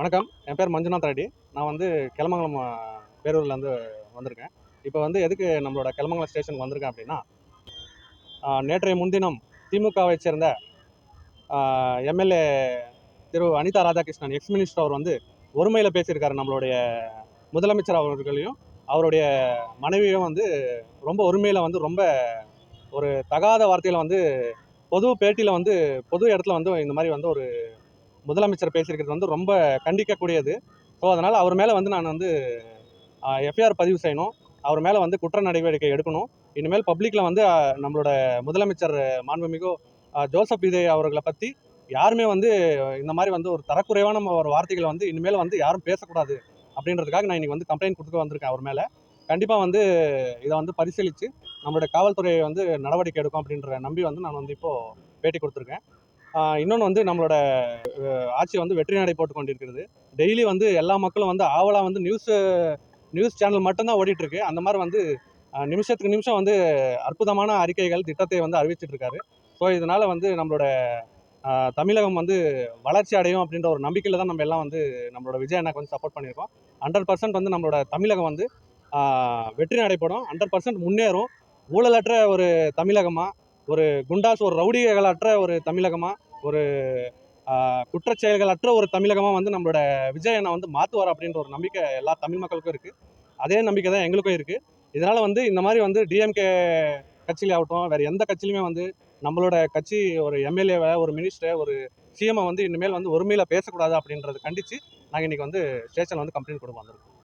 வணக்கம். என் பேர் மஞ்சுநாத் ரெட்டி. நான் வந்து கெலமங்கலம் பேரூர்லேருந்து வந்திருக்கேன். இப்போ வந்து எதுக்கு நம்மளோட கெலமங்கலம் ஸ்டேஷனுக்கு வந்திருக்கேன் அப்படின்னா, நேற்றைய முன்தினம் திமுகவை சேர்ந்த எம்எல்ஏ திரு அனிதா ராதாகிருஷ்ணன் எக்ஸ் மினிஸ்டர் அவர் வந்து ஒருமையில் பேசியிருக்காரு. நம்மளுடைய முதலமைச்சர் அவர்களையும் அவருடைய மனைவியும் வந்து ரொம்ப ஒருமையில் வந்து ரொம்ப ஒரு தகாத வார்த்தையில் வந்து பொது பேட்டியில் வந்து பொது இடத்துல வந்து இந்த மாதிரி வந்து ஒரு முதலமைச்சர் பேசியிருக்கிறது வந்து ரொம்ப கண்டிக்கக்கூடியது. ஸோ அதனால் அவர் மேலே வந்து நான் வந்து எஃப்ஐஆர் பதிவு செய்யணும். அவர் மேலே வந்து குற்ற நடவடிக்கை எடுக்கணும். இனிமேல் பப்ளிக்கில் வந்து நம்மளோட முதலமைச்சர் மாண்புமிகு ஜோசப் விஜய் அவர்களை பற்றி யாருமே வந்து இந்த மாதிரி வந்து ஒரு தரக்குறைவான ஒரு வார்த்தைகளை வந்து இனிமேல் வந்து யாரும் பேசக்கூடாது அப்படின்றதுக்காக நான் இன்றைக்கி வந்து கம்ப்ளைண்ட் கொடுத்துட்டு வந்திருக்கேன் அவர் மேலே. கண்டிப்பாக வந்து இதை வந்து பரிசீலித்து நம்மளுடைய காவல்துறை வந்து நடவடிக்கை எடுக்கும் அப்படின்ற நம்பி வந்து நான் வந்து இப்போது பேட்டி கொடுத்துருக்கேன். இன்னொன்று வந்து நம்மளோட ஆட்சி வந்து வெற்றி நடை போட்டு கொண்டிருக்கிறது. டெய்லி வந்து எல்லா மக்களும் வந்து ஆவலாக வந்து நியூஸ் சேனல் மட்டும்தான் ஓடிட்டுருக்கு. அந்த மாதிரி வந்து நிமிஷத்துக்கு நிமிஷம் வந்து அற்புதமான அறிக்கைகள் திட்டத்தை வந்து அறிவிச்சிட்டு இருக்காரு. ஸோ இதனால் வந்து நம்மளோட தமிழகம் வந்து வளர்ச்சி அடையும் அப்படின்ற ஒரு நம்பிக்கையில் தான் நம்ம எல்லாம் வந்து நம்மளோட விஜய் அண்ணாக்கு வந்து சப்போர்ட் பண்ணியிருக்கோம். 100% வந்து நம்மளோட தமிழகம் வந்து வெற்றி நடைபெறும். 100% முன்னேறும். ஊழலற்ற ஒரு தமிழகமாக, ஒரு குண்டாஸ் ஒரு ரவுடிகளற்ற ஒரு தமிழகமாக, ஒரு குற்றச் செயல்களற்ற ஒரு தமிழகமாக வந்து நம்மளோட விஜய் அண்ணா வந்து மாற்றுவார் அப்படின்ற ஒரு நம்பிக்கை எல்லா தமிழ் மக்களுக்கும் இருக்குது. அதே நம்பிக்கை தான் எங்களுக்கும் இருக்குது. இதனால் வந்து இந்த மாதிரி வந்து டிஎம்கே கட்சியிலாகட்டும் வேறு எந்த கட்சியிலுமே வந்து நம்மளோட கட்சி ஒரு எம்எல்ஏவை, ஒரு மினிஸ்டரை, ஒரு சிஎம்ஐ வந்து இனிமேல் வந்து ஒருமையில் பேசக்கூடாது அப்படின்றத கண்டித்து நாங்கள் இன்றைக்கி வந்து ஸ்டேஷனில் வந்து கம்ப்ளைண்ட் கொடுக்க வந்திருக்கோம்.